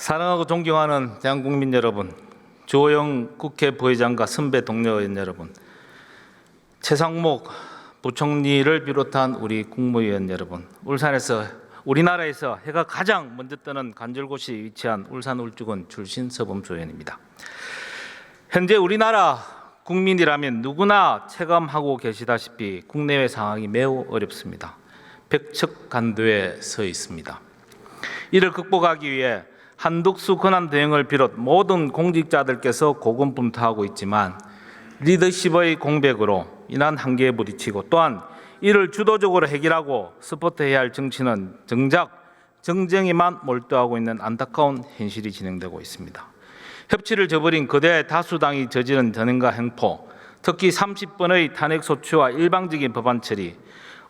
사랑하고 존경하는 대한국민 여러분, 주호영 국회 부의장과 선배 동료 의원 여러분, 최상목 부총리를 비롯한 우리 국무위원 여러분, 우리나라에서 해가 가장 먼저 뜨는 간절곶이 위치한 울산 울주군 출신 서범수 의원입니다. 현재 우리나라 국민이라면 누구나 체감하고 계시다시피 국내외 상황이 매우 어렵습니다. 벽척간도에 서 있습니다. 이를 극복하기 위해 한덕수 권한 대행을 비롯 모든 공직자들께서 고군분투하고 있지만 리더십의 공백으로 인한 한계에 부딪히고 또한 이를 주도적으로 해결하고 서포트해야 할 정치는 정작 정쟁에만 몰두하고 있는 안타까운 현실이 진행되고 있습니다. 협치를 저버린 거대 다수당이 저지른 전행과 행포, 특히 30번의 탄핵소추와 일방적인 법안 처리,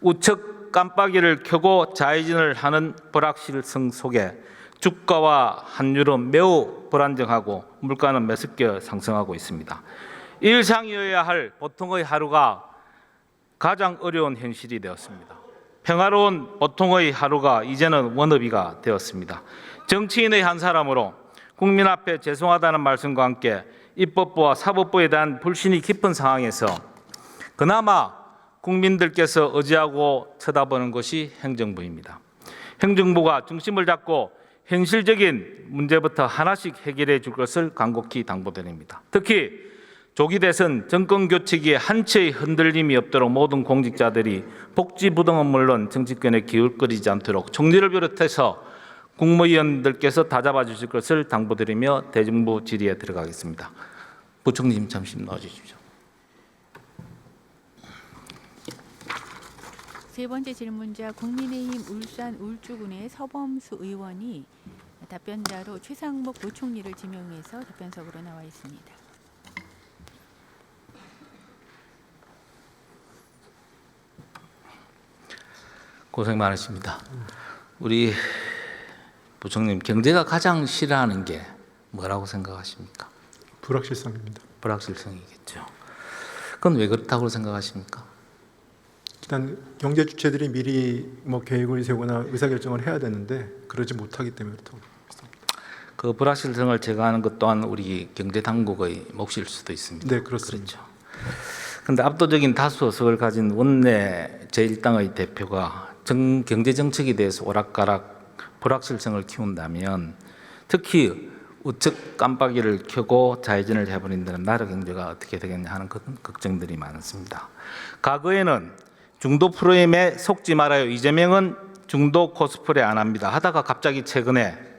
우측 깜빡이를 켜고 좌회전을 하는 불확실성 속에 주가와 환율은 매우 불안정하고 물가는 매섭게 상승하고 있습니다. 일상이어야 할 보통의 하루가 가장 어려운 현실이 되었습니다. 평화로운 보통의 하루가 이제는 워너비가 되었습니다. 정치인의 한 사람으로 국민 앞에 죄송하다는 말씀과 함께 입법부와 사법부에 대한 불신이 깊은 상황에서 그나마 국민들께서 의지하고 쳐다보는 것이 행정부입니다. 행정부가 중심을 잡고 현실적인 문제부터 하나씩 해결해 줄 것을 간곡히 당부드립니다. 특히 조기 대선 정권 교체기에 한치의 흔들림이 없도록 모든 공직자들이 복지 부등은 물론 정치권에 기울거리지 않도록 총리를 비롯해서 국무위원들께서 다잡아 주실 것을 당부드리며 대정부 질의에 들어가겠습니다. 부총리님 잠시 나와 주십시오. 세 번째 질문자 국민의힘 울산 울주군의 서범수 의원이 답변자로 최상목 부총리를 지명해서 답변석으로 나와 있습니다. 고생 많으십니다. 우리 부총님, 경제가 가장 싫어하는 게 뭐라고 생각하십니까? 불확실성입니다. 불확실성이겠죠. 그건 왜 그렇다고 생각하십니까? 일단 경제 주체들이 미리 계획을 세우거나 의사결정을 해야 되는데 그러지 못하기 때문에 그렇다고 생각합니다. 그 불확실성을 제거하는 것 또한 우리 경제 당국의 몫일 수도 있습니다. 네, 그렇습니다. 그런데 압도적인 다수 의석을 가진 원내 제1당의 대표가 경제 정책에 대해서 오락가락 불확실성을 키운다면 특히 우측 깜빡이를 켜고 좌회전을 해버린다면 나라 경제가 어떻게 되겠냐 하는 걱정들이 많습니다. 과거에는 중도 프로그램에 속지 말아요. 이재명은 중도 코스프레 안 합니다. 하다가 갑자기 최근에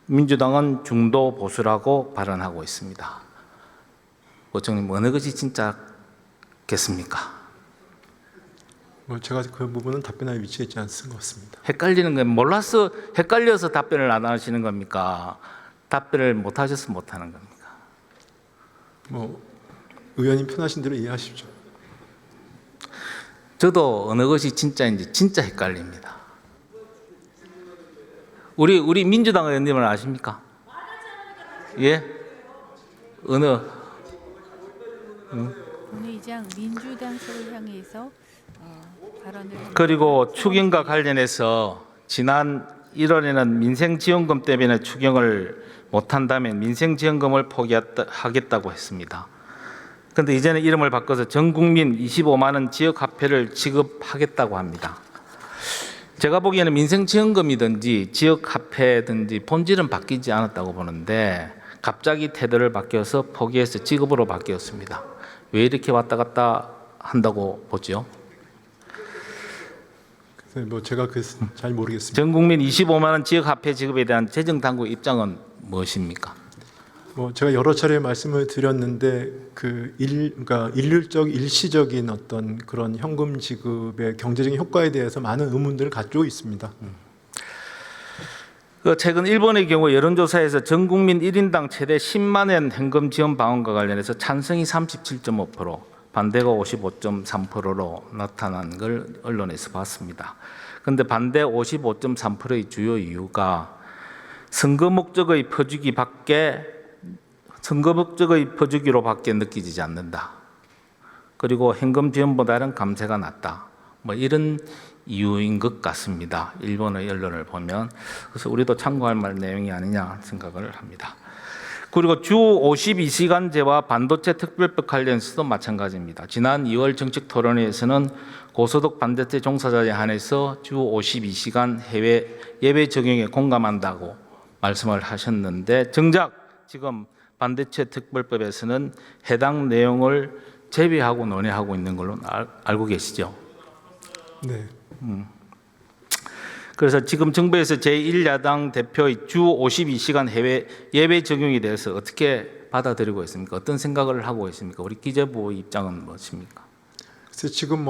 민주당은 중도 보수라고 발언하고 있습니다. 부총님, 어느 것이 진짜겠습니까? 제가 그 부분은 답변할 위치에 있지 않은 것 같습니다. 헷갈리는 건 몰라서 헷갈려서 답변을 안 하시는 겁니까? 답변을 못 하셔서 못 하는 겁니까? 의원님 편하신 대로 이해하십시오. 저도 어느 것이 진짜인지 진짜 헷갈립니다. 우리 민주당 의원님을 아십니까? 예? 어느? 본회의장 민주당 서를 향해서 발언을 그리고 추경과 관련해서 지난 1월에는 민생지원금 때문에 추경을 못한다면 민생지원금을 포기하겠다고 했습니다. 그런데 이제는 이름을 바꿔서 전국민 25만 원 지역화폐를 지급하겠다고 합니다. 제가 보기에는 민생지원금이든지 지역화폐든지 본질은 바뀌지 않았다고 보는데 갑자기 태도를 바뀌어서 포기해서 지급으로 바뀌었습니다. 왜 이렇게 왔다 갔다 한다고 보죠? 제가 잘 모르겠습니다. 전국민 25만 원 지역화폐 지급에 대한 재정당국 입장은 무엇입니까? 제가 여러 차례 말씀을 드렸는데 그러니까 일시적인 어떤 그런 현금 지급의 경제적인 효과에 대해서 많은 의문들을 가지고 있습니다. 최근 일본의 경우 여론조사에서 전국민 1인당 최대 10만 원 현금 지원 방안과 관련해서 찬성이 37.5%, 반대가 55.3%로 나타난 걸 언론에서 봤습니다. 그런데 반대 55.3%의 주요 이유가 선거 목적의 퍼주기로밖에 느껴지지 않는다. 그리고 현금 지원보다는 감세가 낫다. 이런 이유인 것 같습니다. 일본의 언론을 보면. 그래서 우리도 참고할 만 내용이 아니냐 생각을 합니다. 그리고 주 52시간제와 반도체 특별법 관련해서도 마찬가지입니다. 지난 2월 정책 토론회에서는 고소득 반도체 종사자에 한해서 주 52시간 해외 예배 적용에 공감한다고 말씀을 하셨는데, 정작 지금 반도체 특별법에서는 해당 내용을 제외하고 논의하고 있는 걸로 알고 계시죠? 네. 그래서 지금 정부에서 제1야당 대표의 주 52시간 해외 예배 적용에 대해서 어떻게 받아들이고 있습니까? 어떤 생각을 하고 있습니까? 우리 기재부의 입장은 무엇입니까? 그래서 지금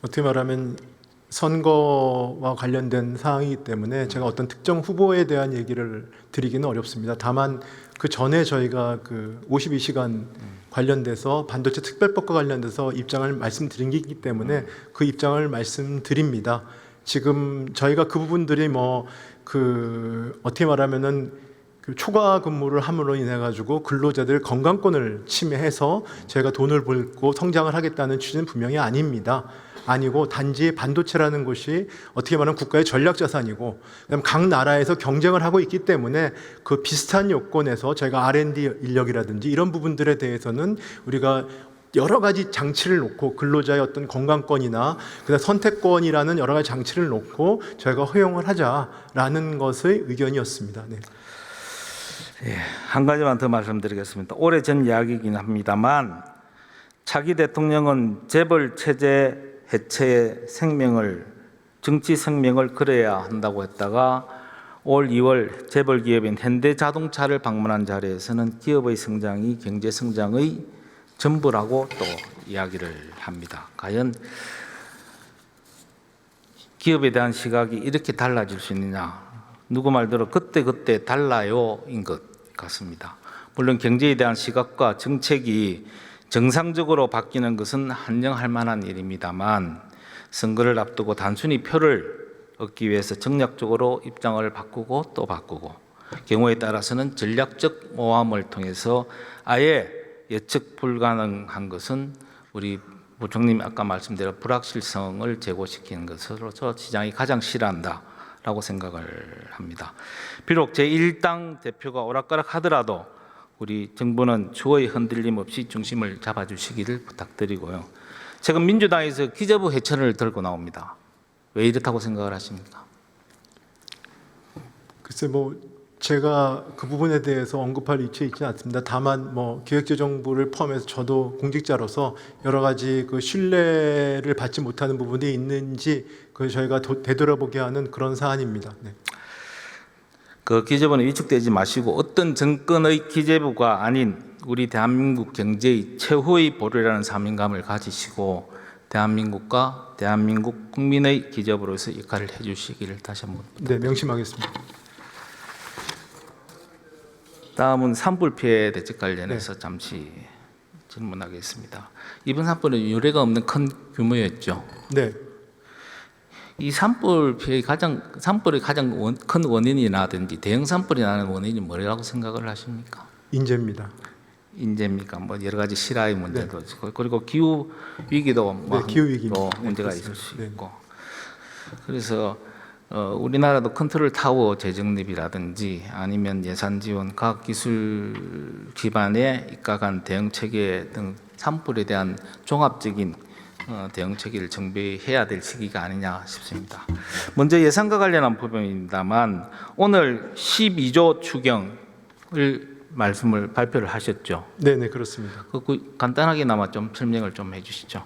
어떻게 말하면 선거와 관련된 사항이기 때문에 제가 어떤 특정 후보에 대한 얘기를 드리기는 어렵습니다. 다만 그 전에 저희가 52시간 관련돼서 반도체 특별법과 관련돼서 입장을 말씀드린 게 있기 때문에 그 입장을 말씀드립니다. 지금 저희가 그 부분들이 어떻게 말하면은 초과 근무를 함으로 인해 가지고 근로자들 건강권을 침해해서 저희가 돈을 벌고 성장을 하겠다는 취지는 분명히 아닙니다. 아니고 단지 반도체라는 것이 어떻게 말하면 국가의 전략 자산이고, 그다음 각 나라에서 경쟁을 하고 있기 때문에 그 비슷한 요건에서 저희가 R&D 인력이라든지 이런 부분들에 대해서는 우리가 여러 가지 장치를 놓고 근로자의 어떤 건강권이나 그다음 선택권이라는 여러 가지 장치를 놓고 저희가 허용을 하자라는 것의 의견이었습니다. 네. 한 가지만 더 말씀드리겠습니다. 오래전 이야기이긴 합니다만, 차기 대통령은 재벌 체제 해체의 정치 생명을 걸어야 한다고 했다가 올 2월 재벌 기업인 현대자동차를 방문한 자리에서는 기업의 성장이 경제 성장의 전부라고 또 이야기를 합니다. 과연 기업에 대한 시각이 이렇게 달라질 수 있느냐? 누구 말대로 그때 달라요인 것 같습니다. 물론 경제에 대한 시각과 정책이 정상적으로 바뀌는 것은 환영할 만한 일입니다만, 선거를 앞두고 단순히 표를 얻기 위해서 정략적으로 입장을 바꾸고 또 바꾸고, 경우에 따라서는 전략적 모함을 통해서 아예 예측 불가능한 것은 우리 부총님이 아까 말씀드린 불확실성을 제고시키는 것으로서 시장이 가장 싫어한다라고 생각을 합니다. 비록 제1당 대표가 오락가락 하더라도 우리 정부는 주어의 흔들림 없이 중심을 잡아주시기를 부탁드리고요. 최근 민주당에서 기재부 해체를 들고 나옵니다. 왜 이렇다고 생각을 하십니까? 글쎄 제가 그 부분에 대해서 언급할 위치에 있지는 않습니다. 다만 기획재정부를 포함해서 저도 공직자로서 여러 가지 신뢰를 받지 못하는 부분이 있는지 저희가 되돌아보게 하는 그런 사안입니다. 네. 그 기재부는 위축되지 마시고 어떤 정권의 기재부가 아닌 우리 대한민국 경제의 최후의 보루라는 사명감을 가지시고 대한민국과 대한민국 국민의 기재부로서 역할을 해주시기를 다시 한번. 네, 명심하겠습니다. 다음은 산불 피해 대책 관련해서 잠시 질문하겠습니다. 이번 산불은 유례가 없는 큰 규모였죠. 네. 이 산불의 가장 큰 원인이라든지 대형 산불이 나는 원인이 뭐라고 생각을 하십니까? 인재입니다. 인재입니까? 여러 가지 실화의 문제도 있고, 그리고 기후 위기도 기후 위기입니다. 또 문제가 네, 있을 수 네. 있고, 그래서 우리나라도 컨트롤 타워 재정립이라든지 아니면 예산 지원, 과학 기술 기반의 입각한 대응 체계 등 산불에 대한 종합적인 대응 체계를 정비해야 될 시기가 아니냐 싶습니다. 먼저 예산과 관련한 부분입니다만, 오늘 12조 추경을 발표를 하셨죠. 네, 그렇습니다. 간단하게나마 좀 설명을 좀 해주시죠.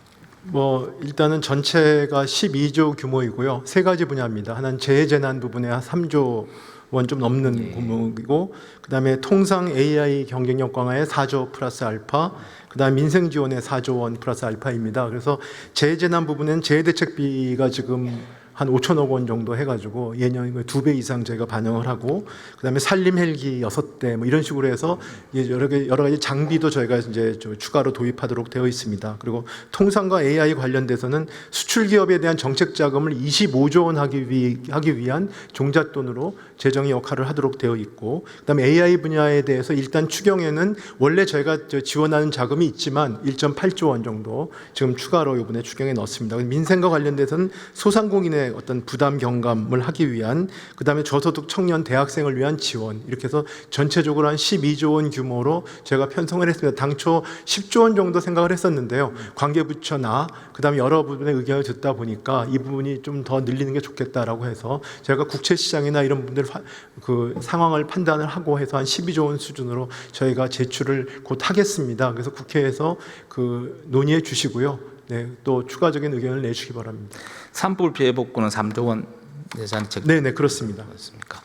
일단은 전체가 12조 규모이고요. 세 가지 분야입니다. 하나는 재해재난 부분에 한 3조 원 좀 넘는 규모이고, 그다음에 통상 AI 경쟁력 강화에 4조 플러스 알파, 그다음 민생 지원에 4조 원 플러스 알파입니다. 그래서 재해재난 부분은 재해대책비가 지금 한 5천억 원 정도 해가지고 예년 2배 이상 저희가 반영을 하고, 그다음에 산림 헬기 6대 뭐 이런 식으로 해서 이제 여러 가지 장비도 저희가 이제 추가로 도입하도록 되어 있습니다. 그리고 통상과 AI 관련돼서는 수출 기업에 대한 정책 자금을 25조 원 하기 위한 종잣돈으로 재정의 역할을 하도록 되어 있고, 그다음에 AI 분야에 대해서 일단 추경에는 원래 저희가 지원하는 자금이 있지만 1.8조 원 정도 지금 추가로 이번에 추경에 넣었습니다. 민생과 관련돼서는 소상공인의 어떤 부담 경감을 하기 위한, 그다음에 저소득 청년 대학생을 위한 지원, 이렇게 해서 전체적으로 한 12조 원 규모로 제가 편성을 했습니다. 당초 10조 원 정도 생각을 했었는데요. 관계부처나 그다음에 여러 부분의 의견을 듣다 보니까 이 부분이 좀 더 늘리는 게 좋겠다라고 해서 제가 국채시장이나 이런 분들 그 상황을 판단을 하고 해서 한 12조 원 수준으로 저희가 제출을 곧 하겠습니다. 그래서 국회에서 그 논의해 주시고요. 네, 또 추가적인 의견을 내주시기 바랍니다. 산불 피해 복구는 3조 원 예산책. 네, 그렇습니다. 그렇습니까?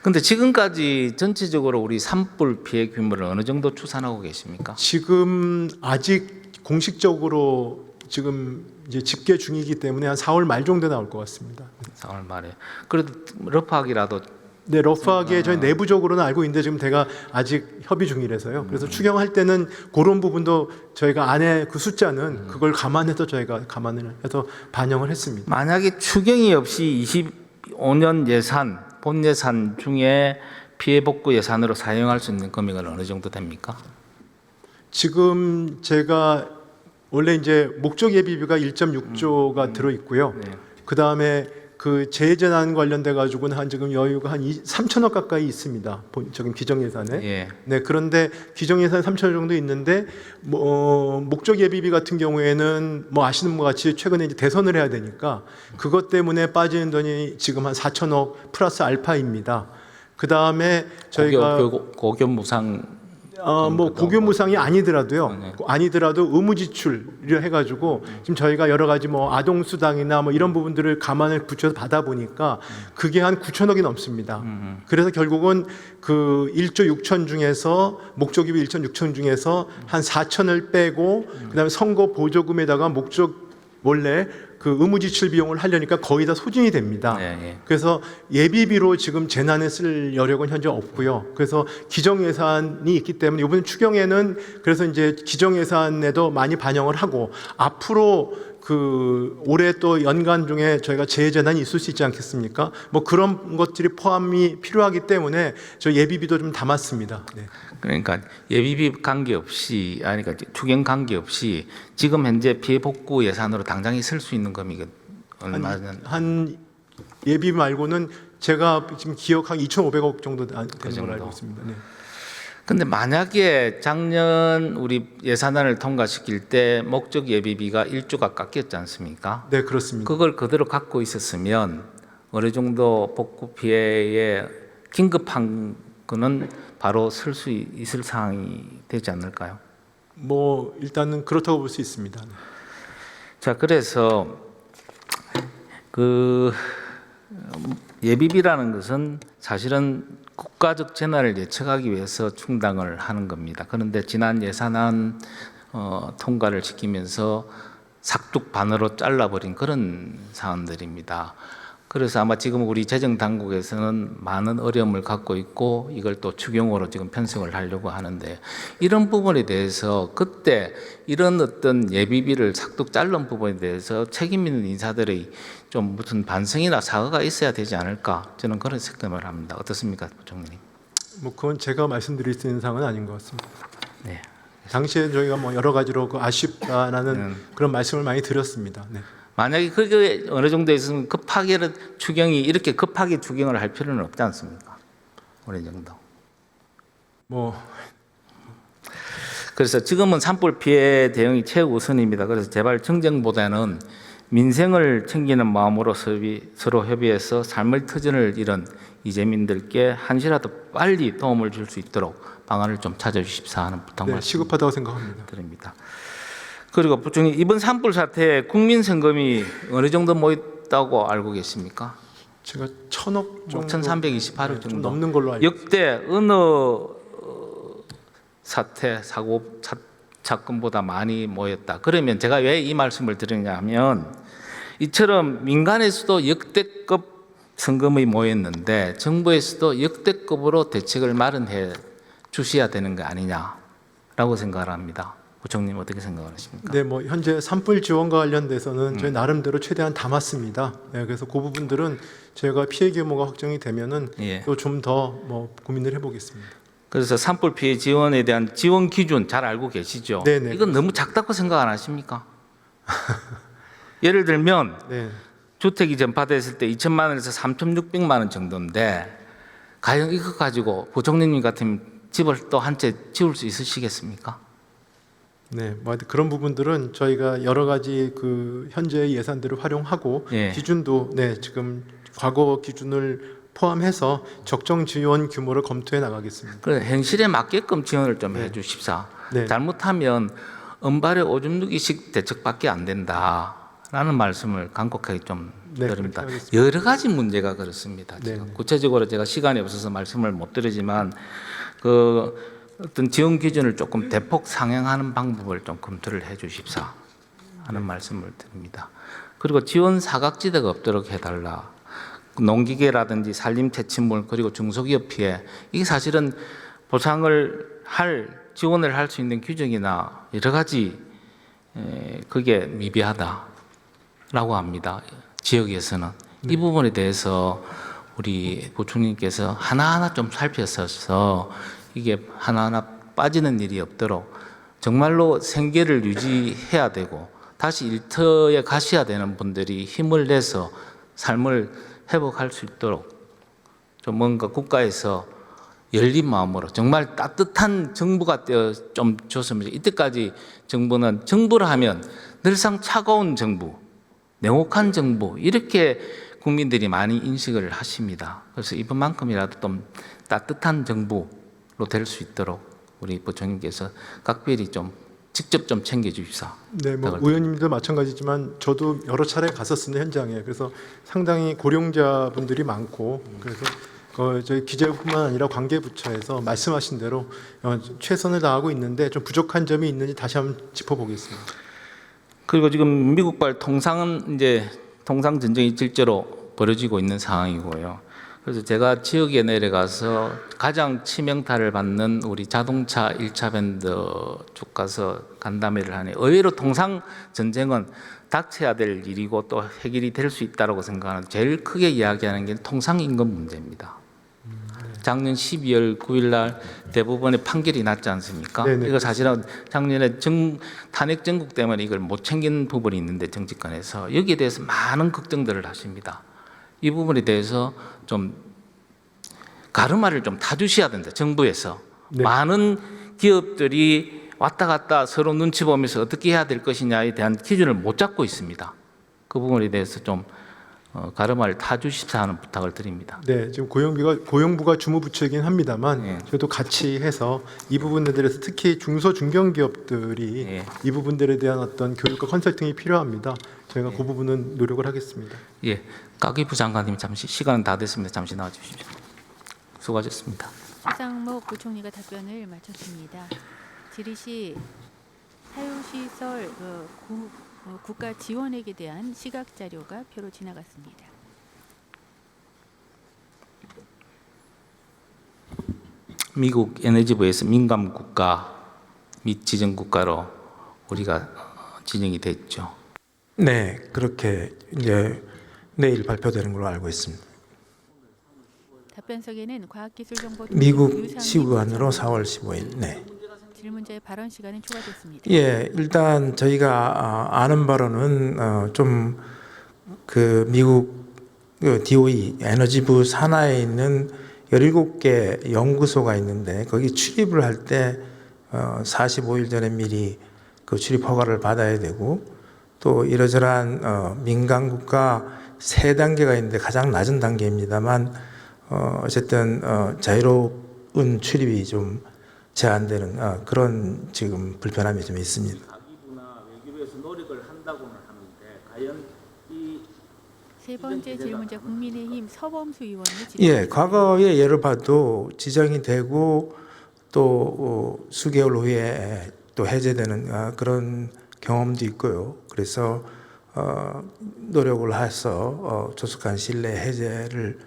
근데 지금까지 전체적으로 우리 산불 피해 규모를 어느 정도 추산하고 계십니까? 지금 아직 공식적으로 지금 이제 집계 중이기 때문에 한 4월 말 정도 나올 것 같습니다. 4월 말에. 그래도 러프하기라도. 네, 러프하게 저희 내부적으로는 알고 있는데 지금 제가 아직 협의 중이라서요. 그래서 추경할 때는 그런 부분도 저희가 안에 그 숫자는 그걸 감안해서 저희가 감안을 해서 반영을 했습니다. 만약에 추경이 없이 25년 예산, 본 예산 중에 피해 복구 예산으로 사용할 수 있는 금액은 어느 정도 됩니까? 지금 제가 원래 이제 목적 예비비가 1.6조가 들어 있고요. 네. 그 다음에 그 재재난 관련돼 가지고는 한 지금 여유가 한 3천억 가까이 있습니다. 지금 기정 예산에. 예. 네, 그런데 기정 예산 3천억 정도 있는데 목적 예비비 같은 경우에는 뭐 아시는 것 같이 최근에 이제 대선을 해야 되니까 그것 때문에 빠지는 돈이 지금 한 4천억 플러스 알파입니다. 그 다음에 저희가 고교 무상. 뭐 고교 무상이 아니더라도요. 네. 아니더라도 의무 지출을 해가지고 지금 저희가 여러 가지 뭐 아동 수당이나 뭐 이런 부분들을 감안을 붙여서 받아 보니까 그게 한 9천억이 넘습니다. 그래서 결국은 그 1조 6천 중에서 목적입이 1조 6천 중에서 한 4천을 빼고 그다음에 선거 보조금에다가 목적 원래 그 의무 지출 비용을 하려니까 거의 다 소진이 됩니다. 예. 그래서 예비비로 지금 재난에 쓸 여력은 현재 없고요. 그래서 기정 예산이 있기 때문에 이번 추경에는 그래서 이제 기정 예산에도 많이 반영을 하고 앞으로 그 올해 또 연간 중에 저희가 재재난이 있을 수 있지 않겠습니까? 뭐 그런 것들이 포함이 필요하기 때문에 저 예비비도 좀 담았습니다. 네. 그러니까 예비비 관계없이, 그러니까 추경 관계없이 지금 현재 피해 복구 예산으로 당장에 쓸 수 있는 금액이 얼마나? 한 예비 말고는 제가 지금 기억한 2,500억 정도 되는 걸로 알고 있습니다. 네. 근데 만약에 작년 우리 예산안을 통과시킬 때 목적 예비비가 1조가 깎였지 않습니까? 네, 그렇습니다. 그걸 그대로 갖고 있었으면 어느 정도 복구 피해에 긴급한 거는 바로 쓸 수 있을 상황이 되지 않을까요? 뭐 일단은 그렇다고 볼 수 있습니다. 네. 자, 그래서 그 예비비라는 것은 사실은 국가적 재난을 예측하기 위해서 충당을 하는 겁니다. 그런데 지난 예산안 통과를 시키면서 삭둑반으로 잘라버린 그런 사안들입니다. 그래서 아마 지금 우리 재정당국에서는 많은 어려움을 갖고 있고 이걸 또 추경으로 지금 편성을 하려고 하는데, 이런 부분에 대해서 그때 이런 어떤 예비비를 삭둑 자른 부분에 대해서 책임 있는 인사들의 좀 무슨 반성이나 사과가 있어야 되지 않을까, 저는 그런 생각을 합니다. 어떻습니까, 부총리님? 뭐 그건 제가 말씀드릴 수 있는 사항은 아닌 것 같습니다. 네. 당시에 저희가 뭐 여러 가지로 그 아쉽다라는 그런 말씀을 많이 드렸습니다. 네. 만약에 그게 어느 정도 있으면 급하게 추경이 이렇게 급하게 추경을 할 필요는 없지 않습니까? 어느 정도. 뭐 그래서 지금은 산불 피해 대응이 최우선입니다. 그래서 제발 정쟁보다는 민생을 챙기는 마음으로 서로 협의해서 삶의 터전을 잃은 이재민들께 한시라도 빨리 도움을 줄 수 있도록 방안을 좀 찾아주십사 하는 부탁 네, 말씀 시급하다고 생각합니다. 드립니다. 그리고 부총리, 이번 산불 사태에 국민 성금이 어느 정도 모였다고 알고 계십니까? 제가 1,000억 정도, 1,328억 좀 정도. 넘는 걸로 알고 역대 어느 사태, 사건보다 많이 모였다. 그러면 제가 왜 이 말씀을 드리냐 하면 이처럼 민간에서도 역대급 성금이 모였는데 정부에서도 역대급으로 대책을 마련해 주셔야 되는 거 아니냐라고 생각을 합니다. 부총님 어떻게 생각하십니까? 네, 뭐 현재 산불 지원과 관련돼서는 저희 나름대로 최대한 담았습니다. 네, 그래서 그 부분들은 저희가 피해 규모가 확정이 되면은 예. 또 좀 더 뭐 고민을 해보겠습니다. 그래서 산불 피해 지원에 대한 지원 기준 잘 알고 계시죠? 네네, 이건 너무 작다고 생각 안 하십니까? 예를 들면 네, 주택이 전파됐을 때 2천만 원에서 3,600만 원 정도인데 과연 이거 가지고 부총리님 같은 집을 또 한 채 지을 수 있으시겠습니까? 네, 뭐 하여튼 그런 부분들은 저희가 여러 가지 그 현재의 예산들을 활용하고 예. 기준도 네 지금 과거 기준을 포함해서 적정 지원 규모를 검토해 나가겠습니다. 그래 현실에 맞게끔 지원을 좀 네. 해주십사. 네. 잘못하면 은발의 오줌 누기식 대책밖에 안 된다라는 말씀을 간곡하게 좀 네, 드립니다. 그렇게 하겠습니다. 여러 가지 문제가 그렇습니다. 지금 네. 구체적으로 제가 시간이 없어서 말씀을 못 드리지만 그 어떤 지원 기준을 조금 대폭 상향하는 방법을 좀 검토를 해주십사 하는 말씀을 드립니다. 그리고 지원 사각지대가 없도록 해달라. 농기계라든지 산림 퇴치물 그리고 중소기업 피해 이게 사실은 보상을 할 지원을 할 수 있는 규정이나 여러 가지 그게 미비하다라고 합니다. 지역에서는 이 부분에 대해서 우리 부총리께서 하나하나 좀 살펴서 이게 하나하나 빠지는 일이 없도록 정말로 생계를 유지해야 되고 다시 일터에 가셔야 되는 분들이 힘을 내서 삶을 회복할 수 있도록 좀 뭔가 국가에서 열린 마음으로 정말 따뜻한 정부가 되어 좀 줬으면 이때까지 정부는 정부를 하면 늘상 차가운 정부, 냉혹한 정부 이렇게 국민들이 많이 인식을 하십니다. 그래서 이번만큼이라도 좀 따뜻한 정부로 될 수 있도록 우리 부총리께서 각별히 좀 직접 좀 챙겨주십사. 네, 뭐 의원님도 마찬가지지만 저도 여러 차례 갔었습니다 현장에. 그래서 상당히 고령자분들이 많고 그래서 저희 기재부뿐만 아니라 관계부처에서 말씀하신 대로 최선을 다하고 있는데 좀 부족한 점이 있는지 다시 한번 짚어보겠습니다. 그리고 지금 미국발 통상 전쟁이 실제로 벌어지고 있는 상황이고요. 그래서 제가 지역에 내려가서 가장 치명타를 받는 우리 자동차 1차 밴드 쪽 가서 간담회를 하니 의외로 통상 전쟁은 닥쳐야 될 일이고 또 해결이 될 수 있다고 생각하는 제일 크게 이야기하는 게 통상 임금 문제입니다. 작년 12월 9일 날 대법원의 판결이 났지 않습니까? 네네. 이거 사실은 작년에 탄핵 정국 때문에 이걸 못 챙긴 부분이 있는데 정치권에서 여기에 대해서 많은 걱정들을 하십니다. 이 부분에 대해서 좀 가르마를 좀 타주셔야 된다. 정부에서 네. 많은 기업들이 왔다 갔다 서로 눈치 보면서 어떻게 해야 될 것이냐에 대한 기준을 못 잡고 있습니다. 그 부분에 대해서 좀 가르마를 타주십사 하는 부탁을 드립니다. 네, 지금 고용부가 주무부처이긴 합니다만 예. 저도 같이 해서 이 부분에 대해서 특히 중소 중견기업들이 예. 이 부분들에 대한 어떤 교육과 컨설팅이 필요합니다. 저희가 그 부분은 노력을 하겠습니다. 예, 가기부 장관님 잠시 시간은 다 됐습니다. 잠시 나와 주십시오. 수고하셨습니다. 최상목 부총리가 답변을 마쳤습니다. 질의시 사유시설 국가 지원액에 대한 시각 자료가 표로 지나갔습니다. 미국 에너지부에서 민감 국가 및 지정 국가로 우리가 지정이 됐죠. 네, 그렇게 이제 내일 발표되는 걸로 알고 있습니다. 답변석에는 과학기술정보 미국 시의원으로 4월 15일. 네. 질문자의 발언 시간은 초과됐습니다. 예, 일단 저희가 아는 바로는 좀 그 미국 DOE 에너지부 산하에 있는 17개 연구소가 있는데 거기 출입을 할 때 45일 전에 미리 그 출입 허가를 받아야 되고 또 이러저러한 민간 국가 3단계가 있는데 가장 낮은 단계입니다만 어쨌든 자유로운 출입이 좀 제한되는 그런 지금 불편함이 좀 있습니다. 가기부나 외교부에서 노력을 한다고는 하는데 과연 이 세 번째 질문자 국민의힘 서범수 의원이 예, 과거의 예를 봐도 지정이 되고 또 수개월 후에 또 해제되는 그런 경험도 있고요. 그래서 노력을 해서 조속한 신뢰 해제를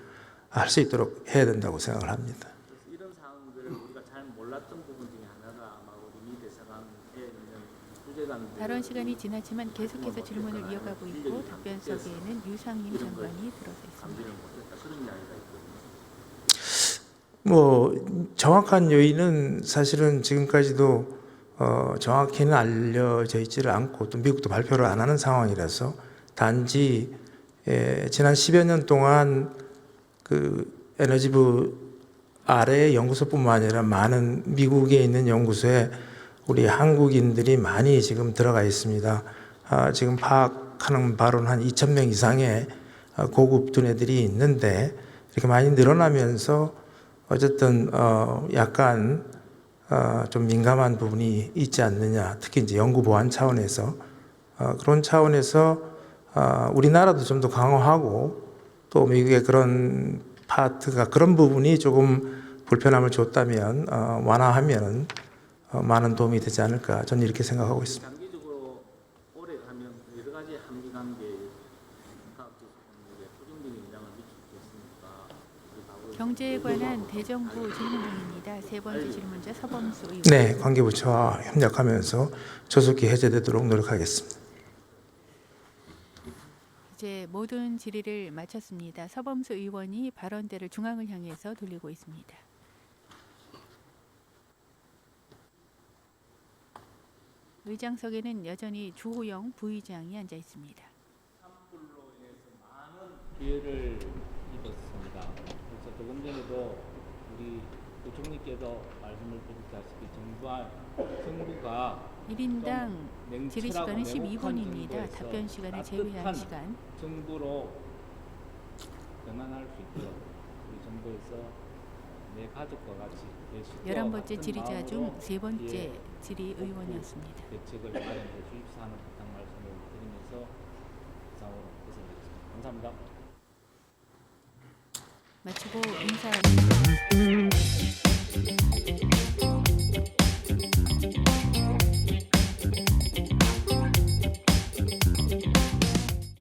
할 수 있도록 해야 된다고 생각을 합니다. 이런 사항들을 우리가 잘 몰랐던 부분 중에 하나가 아마 우리 미 대사관에 있는 주재관들 발언 시간이 지났지만 계속해서 질문을 이어가고 있고 답변석에는 유상임 장관이 들어서 있습니다. 그런 이야기가 있거든요. 뭐 정확한 요인은 사실은 지금까지도 정확히는 알려져 있지를 않고 또 미국도 발표를 안 하는 상황이라서 단지 지난 10여 년 동안 그 에너지부 아래 연구소뿐만 아니라 많은 미국에 있는 연구소에 우리 한국인들이 많이 지금 들어가 있습니다. 지금 파악하는 바로는 한 2,000명 이상의 고급 두뇌들이 있는데 이렇게 많이 늘어나면서 어쨌든 약간 좀 민감한 부분이 있지 않느냐. 특히 이제 연구 보안 차원에서 그런 차원에서 우리나라도 좀 더 강화하고 또 미국의 그런 파트가 그런 부분이 조금 불편함을 줬다면 완화하면 많은 도움이 되지 않을까 저는 이렇게 생각하고 있습니다. 장기적으로 오래 가면 여러 가지 한미 관계 과학기술에 부정적인 영향을 미칠 수 있으니까 경제에 관한 대정부 질문 중입니다. 세 번째 질문자 서범수 의원. 네, 관계부처와 협력하면서 조속히 해제되도록 노력하겠습니다. 이제 모든 질의를 마쳤습니다. 서범수 의원이 발언대를 중앙을 향해서 돌리고 있습니다. 의장석에는 여전히 주호영 부의장이 앉아 있습니다. 산불로 인해서 많은 피해를 입었습니다. 그래서 조금 전에도 우리 부총리께서 말씀을 드렸다시피 정부가 1인당 좀 질의 냉철하고 시간은 냉혹한 12분입니다. 정부에서 답변 시간을 제외한 따뜻한 시간. 정부로 변환할 수 있도록 우리 정부에서 내 가족과 같이 내 식구와 11번째 같은 질의자 마음으로 중 세 번째 피해 질의 의원이었습니다. 대책을 마련해 주십사 하는 부탁 말씀을 드리면서 이상으로 인사드리겠습니다. 감사합니다. 마치고 인사드립니다.